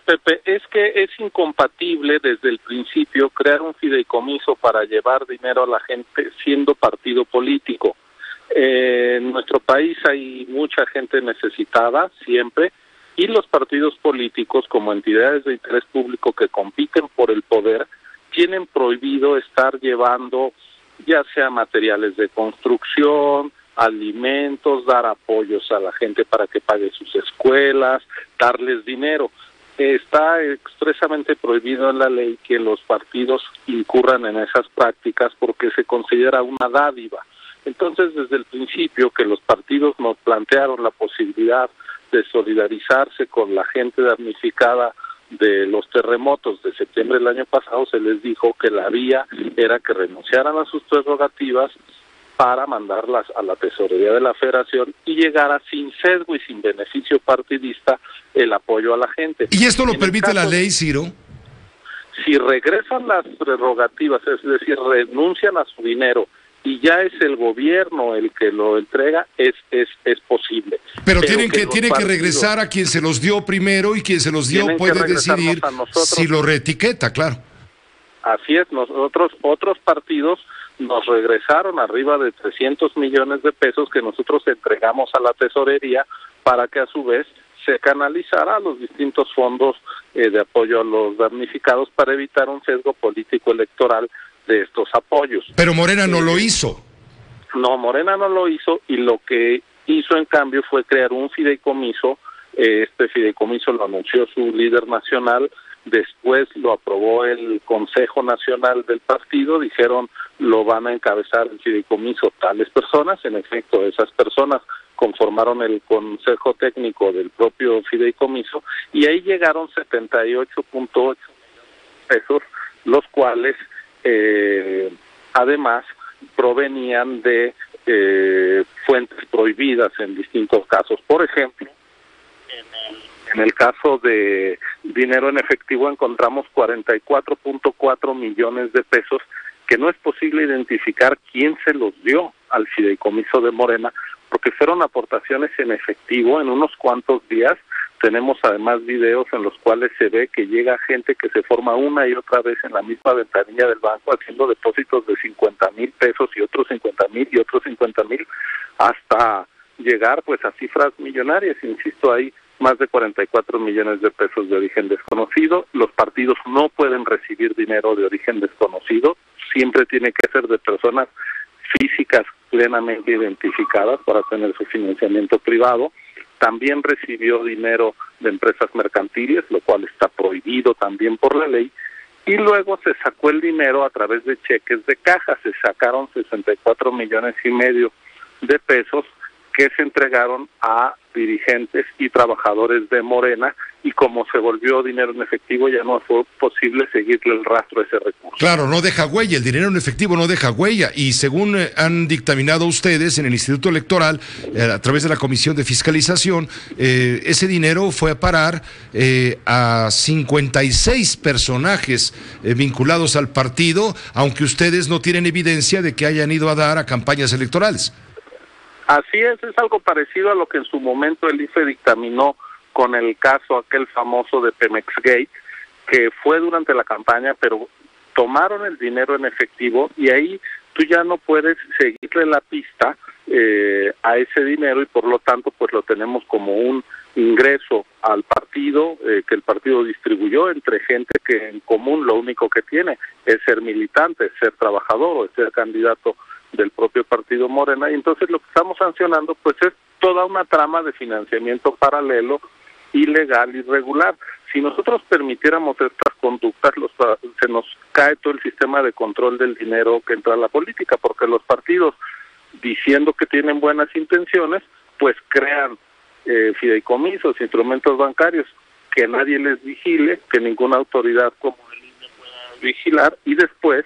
Pepe, es que es incompatible desde el principio crear un fideicomiso para llevar dinero a la gente siendo partido político. En nuestro país hay mucha gente necesitada siempre, y los partidos políticos, como entidades de interés público que compiten por el poder, tienen prohibido estar llevando ya sea materiales de construcción, alimentos, dar apoyos a la gente para que pague sus escuelas, darles dinero. Está expresamente prohibido en la ley que los partidos incurran en esas prácticas porque se considera una dádiva. Entonces, desde el principio que los partidos nos plantearon la posibilidad de solidarizarse con la gente damnificada de los terremotos de septiembre del año pasado, se les dijo que la vía era que renunciaran a sus prerrogativas para mandarlas a la tesorería de la Federación y llegara sin sesgo y sin beneficio partidista el apoyo a la gente. ¿Y esto lo permite la ley, Ciro? Si regresan las prerrogativas, es decir, renuncian a su dinero y ya es el gobierno el que lo entrega, es posible. Pero tiene que regresar a quien se los dio primero, y quien se los dio puede decidir si lo reetiqueta, claro. Así es, otros partidos nos regresaron arriba de 300 millones de pesos que nosotros entregamos a la tesorería para que a su vez se canalizara a los distintos fondos de apoyo a los damnificados para evitar un sesgo político electoral de estos apoyos. Pero Morena no lo hizo. No, Morena no lo hizo, y lo que hizo en cambio fue crear un fideicomiso. Este fideicomiso lo anunció su líder nacional, después lo aprobó el Consejo Nacional del partido, dijeron lo van a encabezar el fideicomiso tales personas. En efecto, esas personas conformaron el Consejo Técnico del propio fideicomiso, y ahí llegaron 78.8 pesos, los cuales además provenían de fuentes prohibidas en distintos casos. Por ejemplo, en el caso de dinero en efectivo encontramos 44.4 millones de pesos que no es posible identificar quién se los dio al fideicomiso de Morena, porque fueron aportaciones en efectivo en unos cuantos días. Tenemos además videos en los cuales se ve que llega gente que se forma una y otra vez en la misma ventanilla del banco haciendo depósitos de 50,000 pesos y otros 50,000 y otros 50,000 hasta llegar pues a cifras millonarias. Insisto, hay más de 44 millones de pesos de origen desconocido. Los partidos no pueden recibir dinero de origen desconocido, siempre tiene que ser de personas físicas plenamente identificadas para tener su financiamiento privado. También recibió dinero de empresas mercantiles, lo cual está prohibido también por la ley, y luego se sacó el dinero a través de cheques de caja. Se sacaron 64 millones y medio de pesos que se entregaron a dirigentes y trabajadores de Morena, y como se volvió dinero en efectivo ya no fue posible seguirle el rastro a ese recurso. Claro, no deja huella, el dinero en efectivo no deja huella, y según han dictaminado ustedes en el Instituto Electoral, a través de la Comisión de Fiscalización, ese dinero fue a parar a 56 personajes vinculados al partido, aunque ustedes no tienen evidencia de que hayan ido a dar a campañas electorales. Así es algo parecido a lo que en su momento el IFE dictaminó con el caso aquel famoso de Pemex Gate, que fue durante la campaña, pero tomaron el dinero en efectivo, y ahí tú ya no puedes seguirle la pista a ese dinero, y por lo tanto pues lo tenemos como un ingreso al partido que el partido distribuyó entre gente que en común lo único que tiene es ser militante, es ser trabajador o es ser candidato del propio partido Morena. Y entonces lo que estamos sancionando pues es toda una trama de financiamiento paralelo, ilegal, irregular. Si nosotros permitiéramos estas conductas, se nos cae todo el sistema de control del dinero que entra a la política, porque los partidos, diciendo que tienen buenas intenciones, pues crean fideicomisos, instrumentos bancarios que nadie les vigile, que ninguna autoridad como el INE pueda vigilar, y después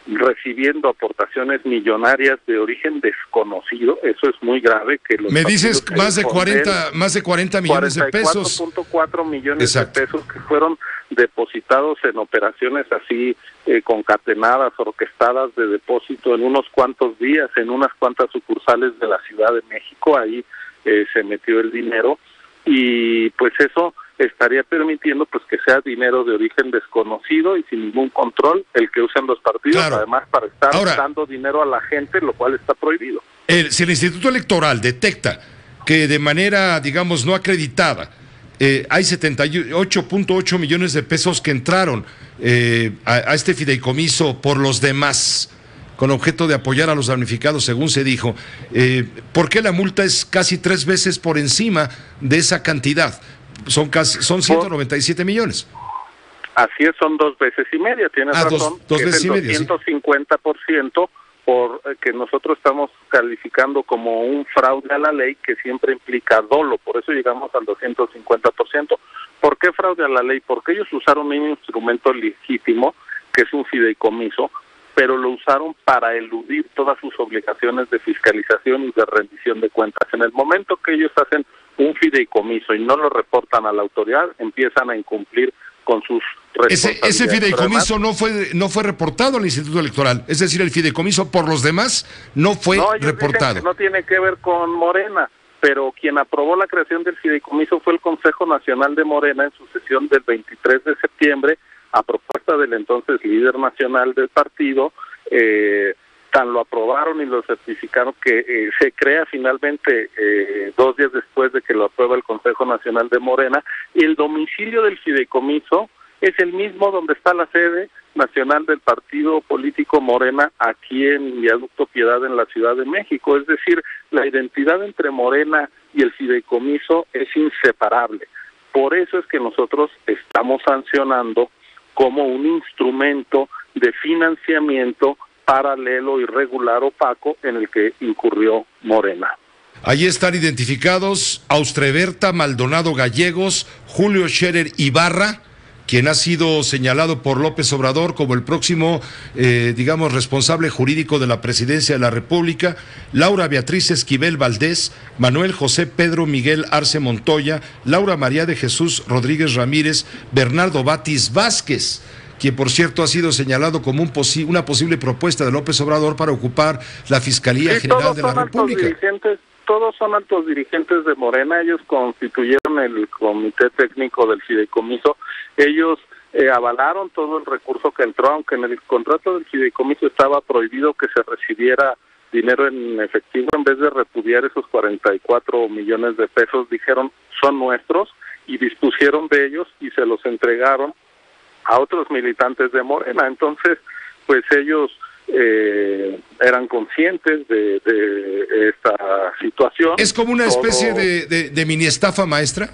recibiendo aportaciones millonarias de origen desconocido. Eso es muy grave. Que los me dices más de 40 millones de pesos. 44.4 millones de pesos que fueron depositados en operaciones así concatenadas, orquestadas de depósito en unos cuantos días, en unas cuantas sucursales de la Ciudad de México. Ahí se metió el dinero, y pues eso estaría permitiendo pues que sea dinero de origen desconocido y sin ningún control el que usen los partidos, claro. Además para estar Ahora, dando dinero a la gente, lo cual está prohibido. Si el Instituto Electoral detecta que de manera, digamos, no acreditada, hay 78.8 millones de pesos que entraron a este fideicomiso por los demás, con objeto de apoyar a los damnificados, según se dijo, ¿por qué la multa es casi 3 veces por encima de esa cantidad? Son 197 millones. Así es, son 2 veces y media, tienes razón, dos veces es y el media, 250% por que nosotros estamos calificando como un fraude a la ley que siempre implica dolo, por eso llegamos al 250%. ¿Por qué fraude a la ley? Porque ellos usaron un instrumento legítimo, que es un fideicomiso, pero lo usaron para eludir todas sus obligaciones de fiscalización y de rendición de cuentas. En el momento que ellos hacen un fideicomiso y no lo reportan a la autoridad, empiezan a incumplir con sus responsabilidades. Ese fideicomiso además, no fue reportado al Instituto Electoral, es decir, el fideicomiso por los demás no fue reportado. No tiene que ver con Morena, pero quien aprobó la creación del fideicomiso fue el Consejo Nacional de Morena en su sesión del 23 de septiembre, a propuesta del entonces líder nacional del partido. Tan lo aprobaron y lo certificaron que se crea finalmente 2 días después de que lo aprueba el Consejo Nacional de Morena, y el domicilio del fideicomiso es el mismo donde está la sede nacional del partido político Morena, aquí en Viaducto Piedad, en la Ciudad de México. Es decir, la identidad entre Morena y el fideicomiso es inseparable. Por eso es que nosotros estamos sancionando como un instrumento de financiamiento paralelo, irregular, opaco, en el que incurrió Morena. Allí están identificados Austreberta Maldonado Gallegos, Julio Scherer Ibarra, quien ha sido señalado por López Obrador como el próximo, digamos, responsable jurídico de la Presidencia de la República, Laura Beatriz Esquivel Valdés, Manuel José Pedro Miguel Arce Montoya, Laura María de Jesús Rodríguez Ramírez, Bernardo Batis Vázquez, quien por cierto ha sido señalado como una posible propuesta de López Obrador para ocupar la Fiscalía General de la República. Todos son altos dirigentes de Morena, ellos constituyeron el comité técnico del fideicomiso, ellos avalaron todo el recurso que entró, aunque en el contrato del fideicomiso estaba prohibido que se recibiera dinero en efectivo. En vez de repudiar esos 44 millones de pesos, dijeron son nuestros y dispusieron de ellos y se los entregaron a otros militantes de Morena. Entonces, pues ellos eran conscientes de esta situación. ¿Es como una especie de mini estafa, maestra?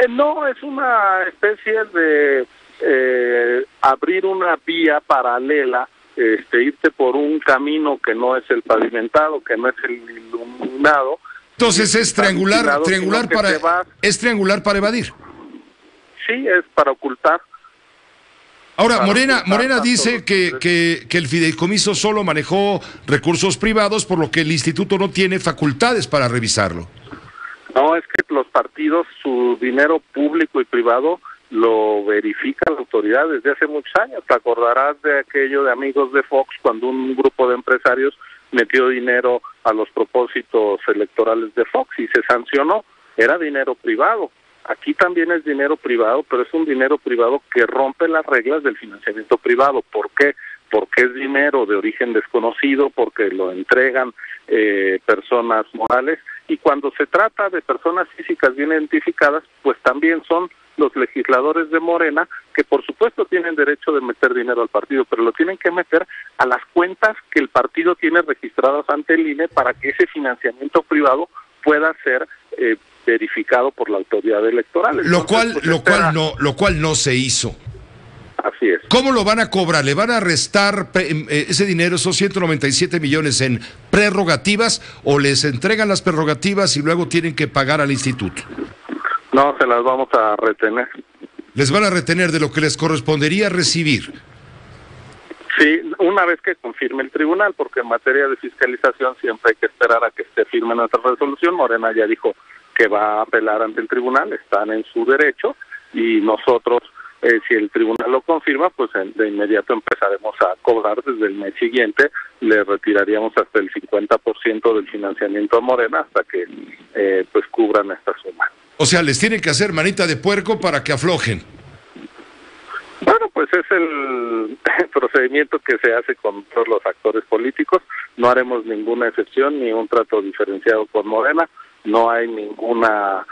No, es una especie de abrir una vía paralela, irte por un camino que no es el pavimentado, que no es el iluminado. Entonces es triangular para evadir. Sí, es para ocultar. Ahora, Morena dice que el fideicomiso solo manejó recursos privados, por lo que el instituto no tiene facultades para revisarlo. No, es que los partidos, su dinero público y privado lo verifica la autoridad desde hace muchos años. Te acordarás de aquello de Amigos de Fox, cuando un grupo de empresarios metió dinero a los propósitos electorales de Fox y se sancionó. Era dinero privado. Aquí también es dinero privado, pero es un dinero privado que rompe las reglas del financiamiento privado. ¿Por qué? Porque es dinero de origen desconocido, porque lo entregan personas morales, y cuando se trata de personas físicas bien identificadas, pues también son los legisladores de Morena, que por supuesto tienen derecho de meter dinero al partido, pero lo tienen que meter a las cuentas que el partido tiene registradas ante el INE para que ese financiamiento privado pueda ser verificado por la autoridad electoral. Entonces, lo cual no se hizo. Así es. ¿Cómo lo van a cobrar? ¿Le van a restar ese dinero, esos 197 millones en prerrogativas, o les entregan las prerrogativas y luego tienen que pagar al instituto? No, se las vamos a retener. Les van a retener de lo que les correspondería recibir. Sí, una vez que confirme el tribunal, porque en materia de fiscalización siempre hay que esperar a que esté firme nuestra resolución. Morena ya dijo que va a apelar ante el tribunal, están en su derecho, y nosotros Si el tribunal lo confirma, pues de inmediato empezaremos a cobrar desde el mes siguiente, le retiraríamos hasta el 50% del financiamiento a Morena hasta que pues cubran esta suma. O sea, les tienen que hacer manita de puerco para que aflojen. Bueno, pues es el procedimiento que se hace con todos los actores políticos. No haremos ninguna excepción ni un trato diferenciado con Morena. No hay ninguna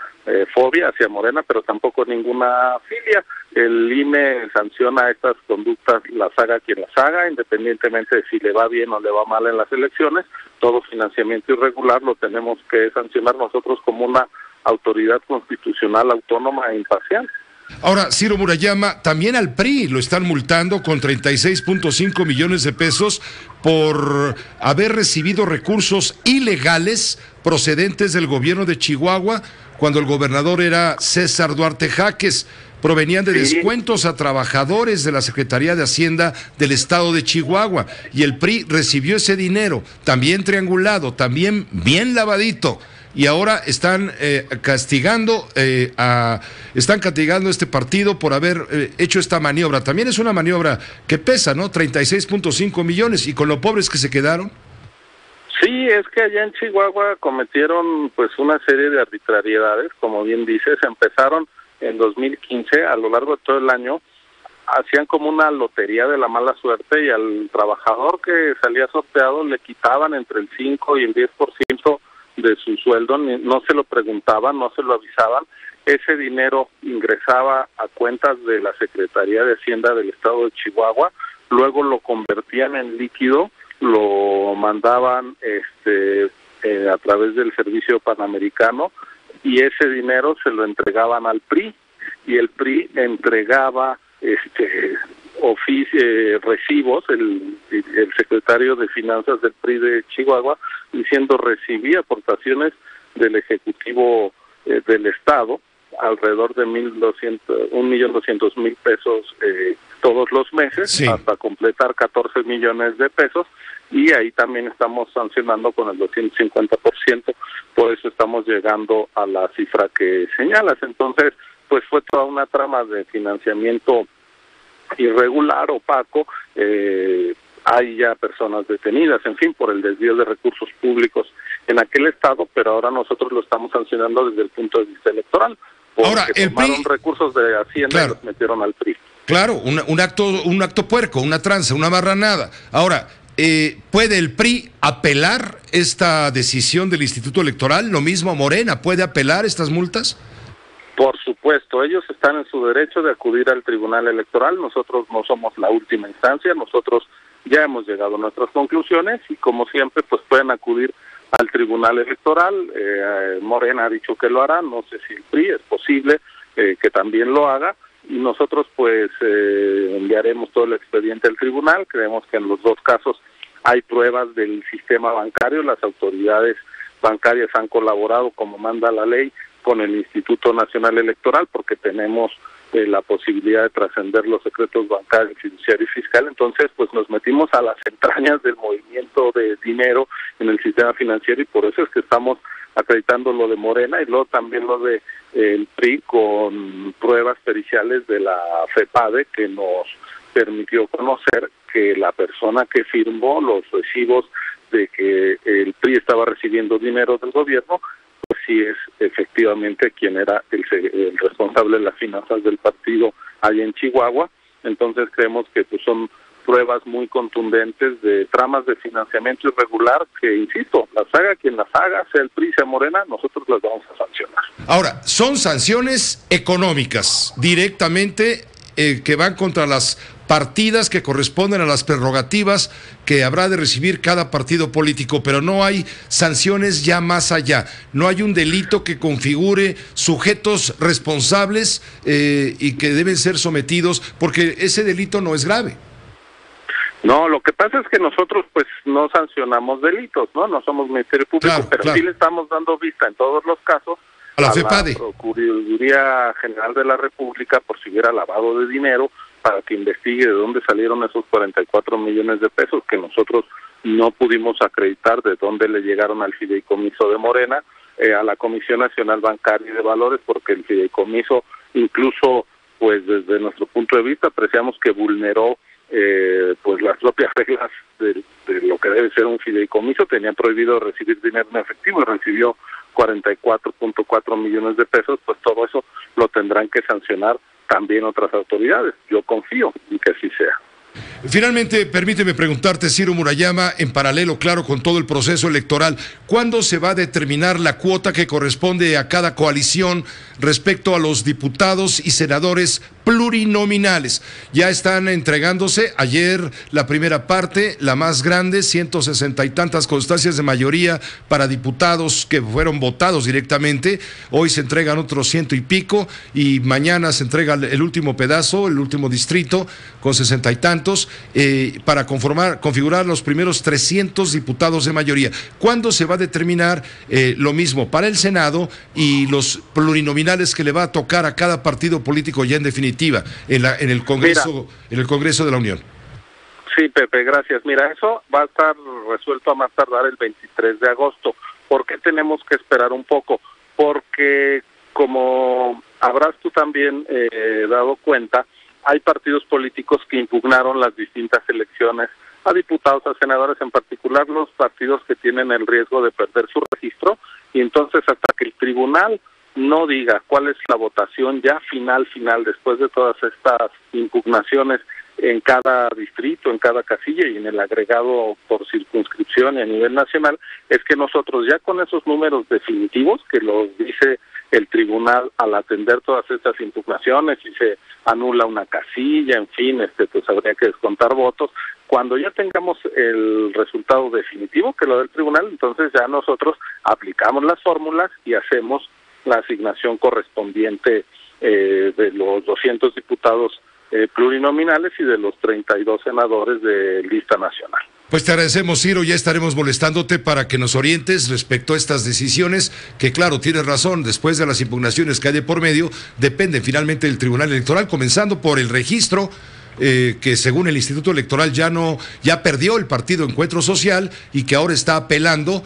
fobia hacia Morena, pero tampoco ninguna filia. El INE sanciona estas conductas, las haga quien las haga, independientemente de si le va bien o le va mal en las elecciones. Todo financiamiento irregular lo tenemos que sancionar nosotros como una autoridad constitucional autónoma e imparcial. Ahora, Ciro Murayama, también al PRI lo están multando con 36.5 millones de pesos por haber recibido recursos ilegales procedentes del gobierno de Chihuahua, cuando el gobernador era César Duarte Jaques. Provenían de descuentos a trabajadores de la Secretaría de Hacienda del estado de Chihuahua, y el PRI recibió ese dinero, también triangulado, también bien lavadito, y ahora están castigando a este partido por haber hecho esta maniobra. También es una maniobra que pesa, ¿no? 36.5 millones, y con lo pobres que se quedaron. Sí, es que allá en Chihuahua cometieron pues una serie de arbitrariedades, como bien dices. Empezaron en 2015, a lo largo de todo el año, hacían como una lotería de la mala suerte, y al trabajador que salía sorteado le quitaban entre el 5 y el 10% de su sueldo. No se lo preguntaban, no se lo avisaban. Ese dinero ingresaba a cuentas de la Secretaría de Hacienda del estado de Chihuahua, luego lo convertían en líquido, lo mandaban a través del Servicio Panamericano, y ese dinero se lo entregaban al PRI, y el PRI entregaba recibos, el secretario de Finanzas del PRI de Chihuahua, diciendo recibí aportaciones del Ejecutivo del Estado, alrededor de 1.200.000 pesos todos los meses, sí, hasta completar 14 millones de pesos, y ahí también estamos sancionando con el 250%, por eso estamos llegando a la cifra que señalas. Entonces, pues fue toda una trama de financiamiento irregular, opaco. Hay ya personas detenidas, en fin, por el desvío de recursos públicos en aquel estado, pero ahora nosotros lo estamos sancionando desde el punto de vista electoral, porque ahora, el tomaron PRI, recursos de Hacienda, claro, y los metieron al PRI. Claro, un acto puerco, una tranza, una marranada. Ahora, ¿puede el PRI apelar esta decisión del Instituto Electoral? Lo mismo Morena, ¿puede apelar estas multas? Por supuesto, ellos están en su derecho de acudir al Tribunal Electoral. Nosotros no somos la última instancia, nosotros ya hemos llegado a nuestras conclusiones, y como siempre, pues pueden acudir al Tribunal Electoral. Morena ha dicho que lo hará, no sé si el PRI, es posible que también lo haga, y nosotros pues enviaremos todo el expediente al tribunal. Creemos que en los dos casos hay pruebas del sistema bancario, las autoridades bancarias han colaborado como manda la ley con el Instituto Nacional Electoral, porque tenemos la posibilidad de trascender los secretos bancarios, fiduciario y fiscal. Entonces, pues nos metimos a las entrañas del movimiento de dinero en el sistema financiero, y por eso es que estamos acreditando lo de Morena, y luego también lo de el PRI, con pruebas periciales de la FEPADE, que nos permitió conocer que la persona que firmó los recibos de que el PRI estaba recibiendo dinero del gobierno, pues sí es efectivamente quien era el responsable de las finanzas del partido allá en Chihuahua. Entonces creemos que pues son pruebas muy contundentes de tramas de financiamiento irregular que, insisto, las haga quien las haga, sea el PRI, sea Morena, nosotros las vamos a sancionar. Ahora, son sanciones económicas directamente que van contra las partidas que corresponden a las prerrogativas que habrá de recibir cada partido político, pero no hay sanciones ya más allá, no hay un delito que configure sujetos responsables y que deben ser sometidos, porque ese delito no es grave. No, lo que pasa es que nosotros pues no sancionamos delitos, no somos Ministerio Público, claro, pero claro, sí le estamos dando vista en todos los casos a la FEPADE, Procuraduría General de la República, por si hubiera lavado de dinero, para que investigue de dónde salieron esos 44 millones de pesos que nosotros no pudimos acreditar de dónde le llegaron al fideicomiso de Morena, a la Comisión Nacional Bancaria y de Valores, porque el fideicomiso incluso pues desde nuestro punto de vista apreciamos que vulneró pues las propias reglas de lo que debe ser un fideicomiso. Tenía prohibido recibir dinero en efectivo y recibió 44.4 millones de pesos, pues todo eso lo tendrán que sancionar también otras autoridades. Yo confío en que así sea. Finalmente, permíteme preguntarte, Ciro Murayama, en paralelo, claro, con todo el proceso electoral, ¿cuándo se va a determinar la cuota que corresponde a cada coalición respecto a los diputados y senadores plurinominales? Ya están entregándose ayer la primera parte, la más grande, 160 y tantas constancias de mayoría para diputados que fueron votados directamente. Hoy se entregan otros 100 y pico y mañana se entrega el último pedazo, el último distrito con 60 y tantos. Para configurar los primeros 300 diputados de mayoría. ¿Cuándo se va a determinar lo mismo para el Senado y los plurinominales que le va a tocar a cada partido político ya en definitiva en el Congreso, en el Congreso de la Unión? Sí, Pepe, gracias. Mira, eso va a estar resuelto a más tardar el 23 de agosto. ¿Por qué tenemos que esperar un poco? Porque, como habrás tú también dado cuenta, hay partidos políticos que impugnaron las distintas elecciones a diputados, a senadores, en particular los partidos que tienen el riesgo de perder su registro, y entonces hasta que el tribunal no diga cuál es la votación ya final, después de todas estas impugnaciones en cada distrito, en cada casilla y en el agregado por circunscripción y a nivel nacional, es que nosotros ya con esos números definitivos que los dice el tribunal al atender todas estas impugnaciones y se anula una casilla, en fin, pues habría que descontar votos. Cuando ya tengamos el resultado definitivo que lo del tribunal, entonces ya nosotros aplicamos las fórmulas y hacemos la asignación correspondiente de los 200 diputados plurinominales y de los 32 senadores de lista nacional. Pues te agradecemos, Ciro, ya estaremos molestándote para que nos orientes respecto a estas decisiones, que claro, tienes razón, después de las impugnaciones que hay de por medio, dependen finalmente del Tribunal Electoral, comenzando por el registro, que según el Instituto Electoral ya perdió el partido Encuentro Social y que ahora está apelando,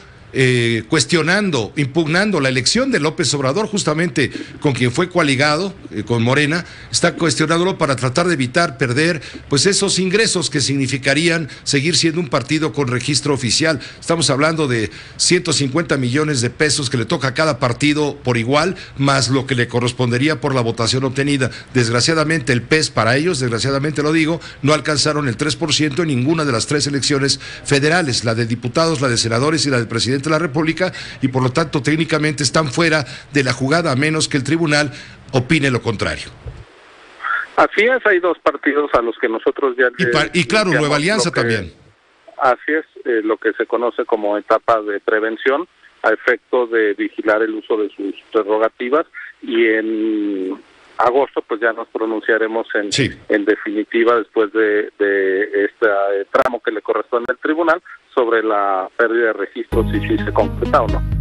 cuestionando, impugnando la elección de López Obrador, justamente con quien fue coaligado, con Morena, está cuestionándolo para tratar de evitar perder pues esos ingresos que significarían seguir siendo un partido con registro oficial. Estamos hablando de 150 millones de pesos que le toca a cada partido por igual, más lo que le correspondería por la votación obtenida. Desgraciadamente el PES para ellos, desgraciadamente lo digo, no alcanzaron el 3% en ninguna de las 3 elecciones federales, la de diputados, la de senadores y la del presidente de la República, y por lo tanto técnicamente están fuera de la jugada a menos que el tribunal opine lo contrario. Así es, hay 2 partidos a los que nosotros ya... Y claro, Nueva Alianza también. Así es, lo que se conoce como etapa de prevención a efecto de vigilar el uso de sus prerrogativas, y en agosto pues ya nos pronunciaremos en definitiva después de este tramo que le corresponde al tribunal sobre la pérdida de registros y si se concreta o no.